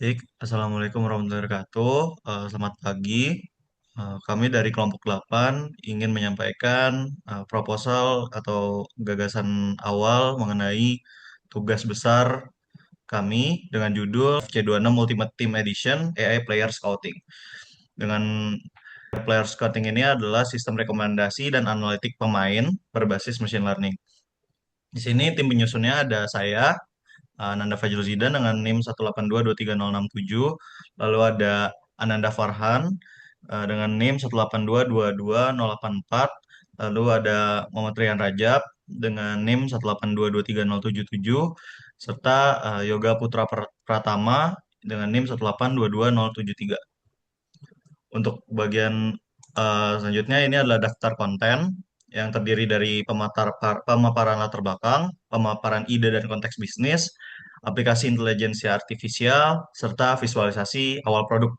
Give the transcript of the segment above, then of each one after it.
Baik, Assalamualaikum warahmatullahi wabarakatuh. Selamat pagi. Kami dari kelompok 8 ingin menyampaikan proposal atau gagasan awal mengenai tugas besar kami dengan judul FC26 Ultimate Team Edition AI Player Scouting. Dengan player scouting ini adalah sistem rekomendasi dan analitik pemain berbasis machine learning. Di sini tim penyusunnya ada saya, Ananda Fajrul Zidan dengan NIM 182230067. Lalu ada Ananda Farhan dengan NIM 182222084. Lalu ada Muhammad Rian Rajab dengan NIM 182230077 serta Yoga Putra Pratama dengan NIM 1822073. Untuk bagian selanjutnya ini adalah daftar konten yang terdiri dari pemaparan latar belakang, pemaparan ide dan konteks bisnis, aplikasi intelijensi artifisial, serta visualisasi awal produk.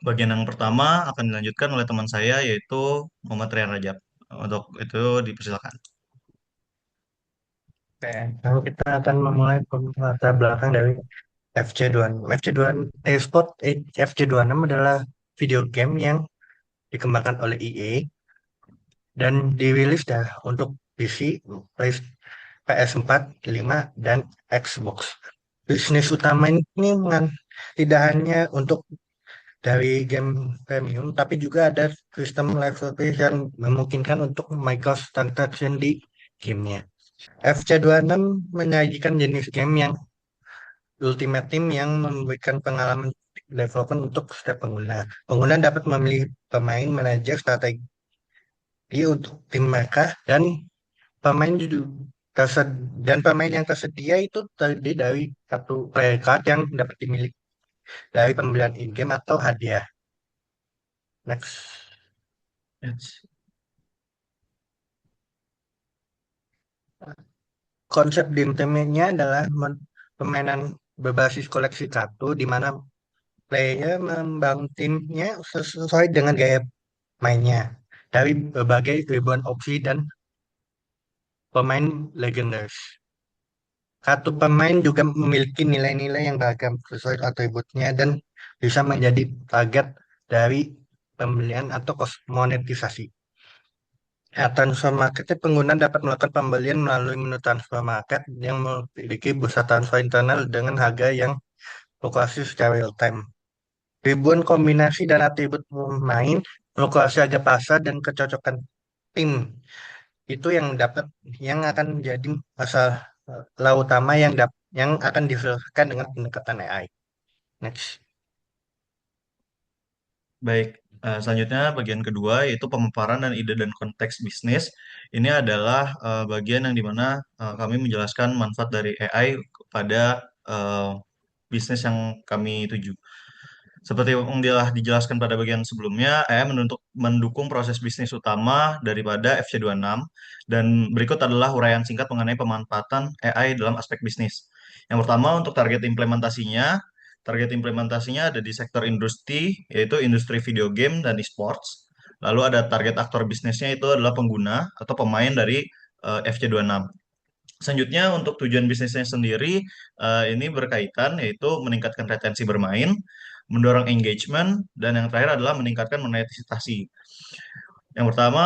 Bagian yang pertama akan dilanjutkan oleh teman saya yaitu Muhammad Rian Rajab. Untuk itu dipersilakan. Oke, lalu kita akan memulai latar belakang dari FC26. FC26 Esport FC26 adalah video game yang dikembangkan oleh EA dan dirilis untuk PC, PS4, 5, dan Xbox. Bisnis utama ini tidak hanya untuk dari game premium, tapi juga ada sistem live service yang memungkinkan untuk microtransaction di gamenya. FC26 menyajikan jenis game yang Ultimate Team yang memberikan pengalaman development untuk setiap pengguna. Pengguna dapat memilih pemain, manajer, strategi untuk tim mereka, dan pemain pemain yang tersedia itu terdiri dari satu player card yang dapat dimiliki dari pembelian in-game atau hadiah. Next. Yes. Konsep game timnya adalah permainan berbasis koleksi kartu di mana player membangun timnya sesuai dengan gaya mainnya dari berbagai ribuan opsi dan pemain legendaris. Kartu pemain juga memiliki nilai-nilai yang beragam sesuai atributnya dan bisa menjadi target dari pembelian atau monetisasi. Transfer market pengguna dapat melakukan pembelian melalui menu transfer market yang memiliki bursa transfer internal dengan harga yang fluktuasi secara real time. Ribuan kombinasi dan atribut pemain, fluktuasi harga pasar, dan kecocokan tim itu yang akan menjadi masalah utama yang akan diselesaikan dengan pendekatan AI. Next. Baik, selanjutnya bagian kedua yaitu pemaparan dan ide dan konteks bisnis. Ini adalah bagian yang dimana kami menjelaskan manfaat dari AI kepada bisnis yang kami tuju. Seperti yang telah dijelaskan pada bagian sebelumnya, AI mendukung proses bisnis utama daripada FC26 dan berikut adalah uraian singkat mengenai pemanfaatan AI dalam aspek bisnis. Yang pertama untuk target implementasinya ada di sektor industri, yaitu industri video game dan e-sports. Lalu ada target aktor bisnisnya itu adalah pengguna atau pemain dari FC26. Selanjutnya untuk tujuan bisnisnya sendiri ini berkaitan yaitu meningkatkan retensi bermain, mendorong engagement, dan yang terakhir adalah meningkatkan monetisasi. Yang pertama,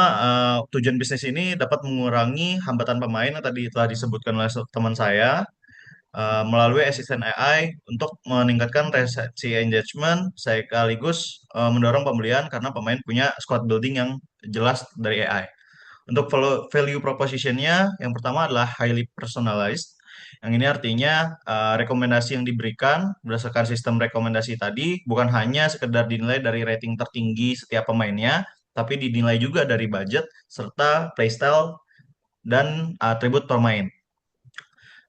tujuan bisnis ini dapat mengurangi hambatan pemain yang tadi telah disebutkan oleh teman saya melalui asisten AI untuk meningkatkan retensi engagement sekaligus mendorong pembelian karena pemain punya squad building yang jelas dari AI. Untuk value proposition-nya, yang pertama adalah highly personalized. Yang ini artinya rekomendasi yang diberikan berdasarkan sistem rekomendasi tadi bukan hanya sekedar dinilai dari rating tertinggi setiap pemainnya, tapi dinilai juga dari budget serta playstyle dan atribut pemain.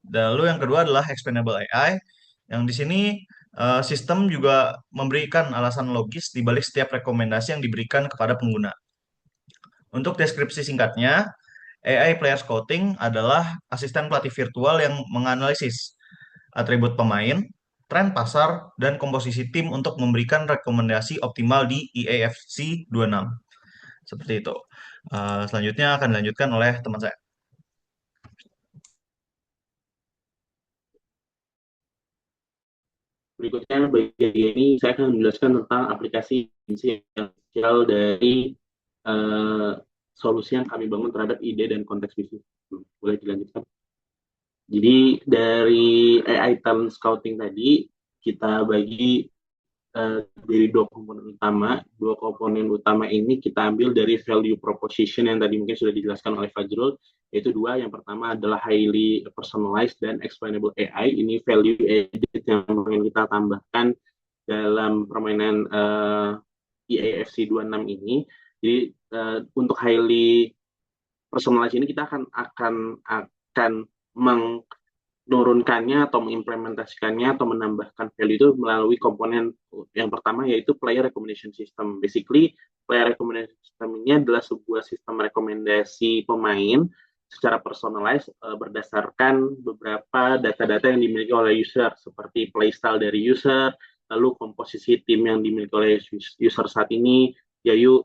Lalu yang kedua adalah explainable AI, yang di sini sistem juga memberikan alasan logis di balik setiap rekomendasi yang diberikan kepada pengguna. Untuk deskripsi singkatnya, AI Player Scouting adalah asisten pelatih virtual yang menganalisis atribut pemain, tren pasar, dan komposisi tim untuk memberikan rekomendasi optimal di EAFC 26. Seperti itu. Selanjutnya akan dilanjutkan oleh teman saya. Berikutnya bagian ini saya akan menjelaskan tentang aplikasi yang dari uh, solusi yang kami bangun terhadap ide dan konteks bisnis. Boleh dilanjutkan? Jadi dari AI talent scouting tadi kita bagi dari dua komponen utama. Dua komponen utama ini kita ambil dari value proposition yang tadi mungkin sudah dijelaskan oleh Fajrul, yaitu dua. Yang pertama adalah highly personalized dan explainable AI. Ini value added yang ingin kita tambahkan dalam permainan EAFC 26 ini. Jadi untuk highly personalized ini kita akan menurunkannya atau mengimplementasikannya atau menambahkan value itu melalui komponen yang pertama, yaitu player recommendation system. Basically, player recommendation system ini adalah sebuah sistem rekomendasi pemain secara personalized berdasarkan beberapa data-data yang dimiliki oleh user, seperti playstyle dari user, lalu komposisi tim yang dimiliki oleh user saat ini,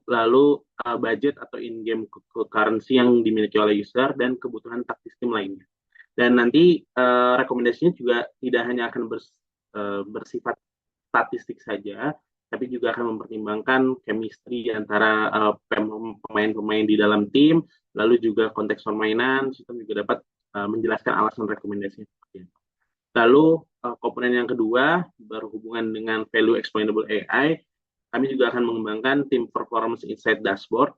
lalu budget atau in-game currency yang dimiliki oleh user, dan kebutuhan taktis tim lainnya. Dan nanti rekomendasinya juga tidak hanya akan bersifat statistik saja, tapi juga akan mempertimbangkan chemistry antara pemain-pemain di dalam tim, lalu juga konteks permainan. Sistem juga dapat menjelaskan alasan rekomendasinya. Lalu komponen yang kedua berhubungan dengan value explainable AI. Kami juga akan mengembangkan tim performance insight dashboard,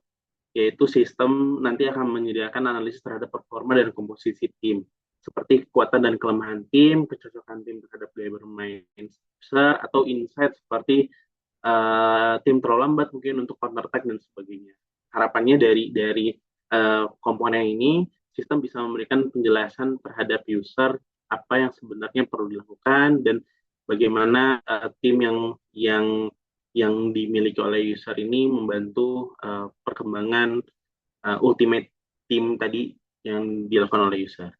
yaitu sistem nanti akan menyediakan analisis terhadap performa dan komposisi tim, seperti kekuatan dan kelemahan tim, kecocokan tim terhadap gaya bermain besar, atau insight seperti tim terlalu lambat mungkin untuk counter attack dan sebagainya. Harapannya dari komponen ini, sistem bisa memberikan penjelasan terhadap user apa yang sebenarnya perlu dilakukan dan bagaimana tim yang dimiliki oleh user ini membantu perkembangan ultimate team tadi yang dilakukan oleh user.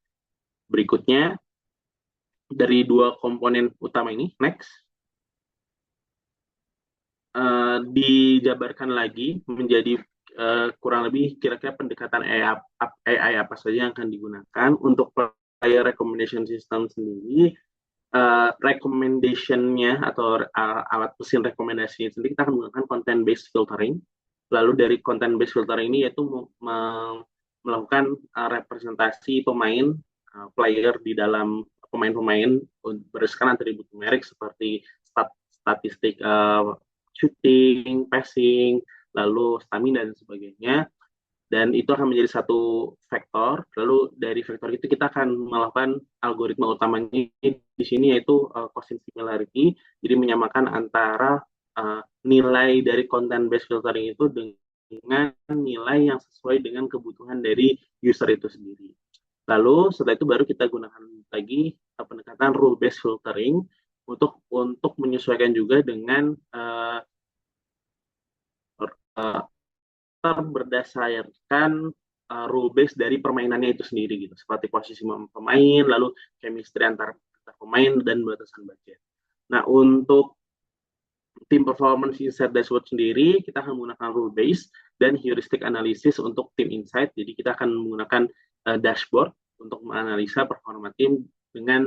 Berikutnya, dari dua komponen utama ini, next, dijabarkan lagi menjadi kurang lebih kira-kira pendekatan AI apa saja yang akan digunakan untuk player recommendation system sendiri. Recommendation-nya atau alat mesin rekomendasinya sendiri kita akan menggunakan content based filtering. Lalu dari content based filtering ini yaitu melakukan representasi pemain player di dalam pemain-pemain berdasarkan atribut numerik seperti statistik shooting, passing, lalu stamina dan sebagainya. Dan itu akan menjadi satu vektor. Lalu dari vektor itu kita akan melakukan algoritma utamanya di sini, yaitu Gaussian similarity. Jadi menyamakan antara nilai dari content based filtering itu dengan nilai yang sesuai dengan kebutuhan dari user itu sendiri. Lalu setelah itu baru kita gunakan lagi pendekatan rule based filtering untuk menyesuaikan juga dengan berdasarkan rule base dari permainannya itu sendiri gitu, seperti posisi pemain, lalu chemistry antar pemain dan batasan budget. Nah, untuk tim performance insight dashboard sendiri kita akan menggunakan rule base dan heuristic analysis untuk tim insight. Jadi kita akan menggunakan dashboard untuk menganalisa performa tim dengan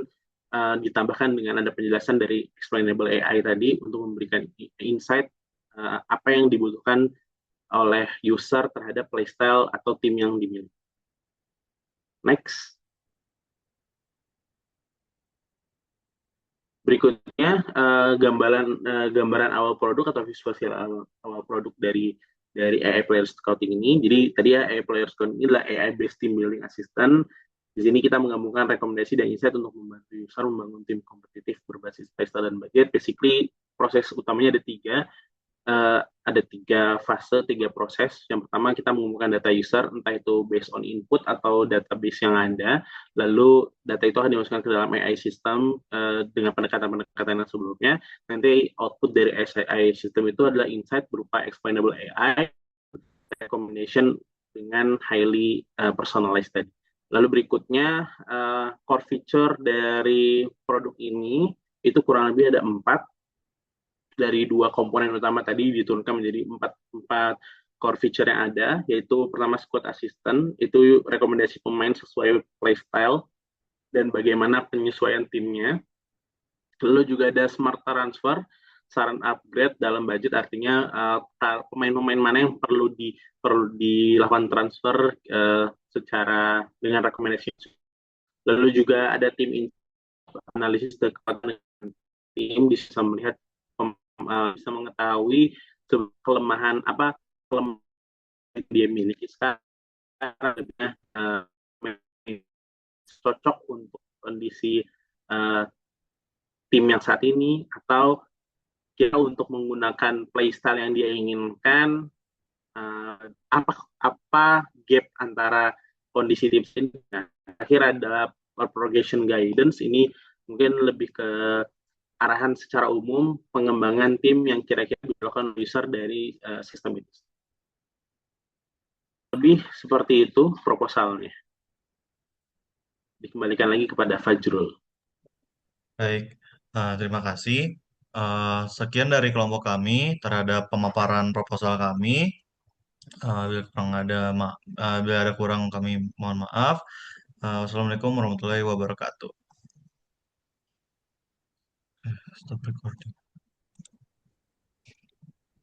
ditambahkan dengan ada penjelasan dari explainable AI tadi untuk memberikan insight apa yang dibutuhkan oleh user terhadap playstyle atau tim yang dimiliki. Next. Berikutnya gambaran awal produk atau visual awal produk dari AI Player Scouting ini. Jadi tadi ya, AI Player Scouting ini adalah AI based team building assistant. Di sini kita menggabungkan rekomendasi dan insight untuk membantu user membangun tim kompetitif berbasis playstyle dan budget. Basically proses utamanya ada tiga fase, tiga proses. Yang pertama kita mengumpulkan data user, entah itu based on input atau database yang ada. Lalu data itu akan dimasukkan ke dalam AI system dengan pendekatan-pendekatan yang sebelumnya. Nanti output dari AI system itu adalah insight berupa explainable AI, recommendation dengan highly personalized tadi. Lalu berikutnya core feature dari produk ini itu kurang lebih ada 4. Dari dua komponen utama tadi diturunkan menjadi empat core feature yang ada, yaitu pertama squad assistant, itu rekomendasi pemain sesuai playstyle dan bagaimana penyesuaian timnya. Lalu juga ada smart transfer, saran upgrade dalam budget, artinya pemain-pemain mana yang perlu dilakukan transfer secara dengan rekomendasi. Lalu juga ada tim analisis kekuatan tim, bisa melihat, bisa mengetahui kelemahan yang dia miliki sekarang, uh, cocok untuk kondisi uh, tim yang saat ini, atau kita untuk menggunakan playstyle yang dia inginkan, uh, apa apa gap antara kondisi tim ini. Nah, akhir adalah propagation guidance, ini mungkin lebih ke arahan secara umum pengembangan tim yang kira-kira dilakukan user dari sistem itu. Lebih seperti itu proposalnya. Dikembalikan lagi kepada Fajrul. Baik, terima kasih. Sekian dari kelompok kami terhadap pemaparan proposal kami. Bila ada kurang kami mohon maaf. Wassalamualaikum warahmatullahi wabarakatuh. Stop recording.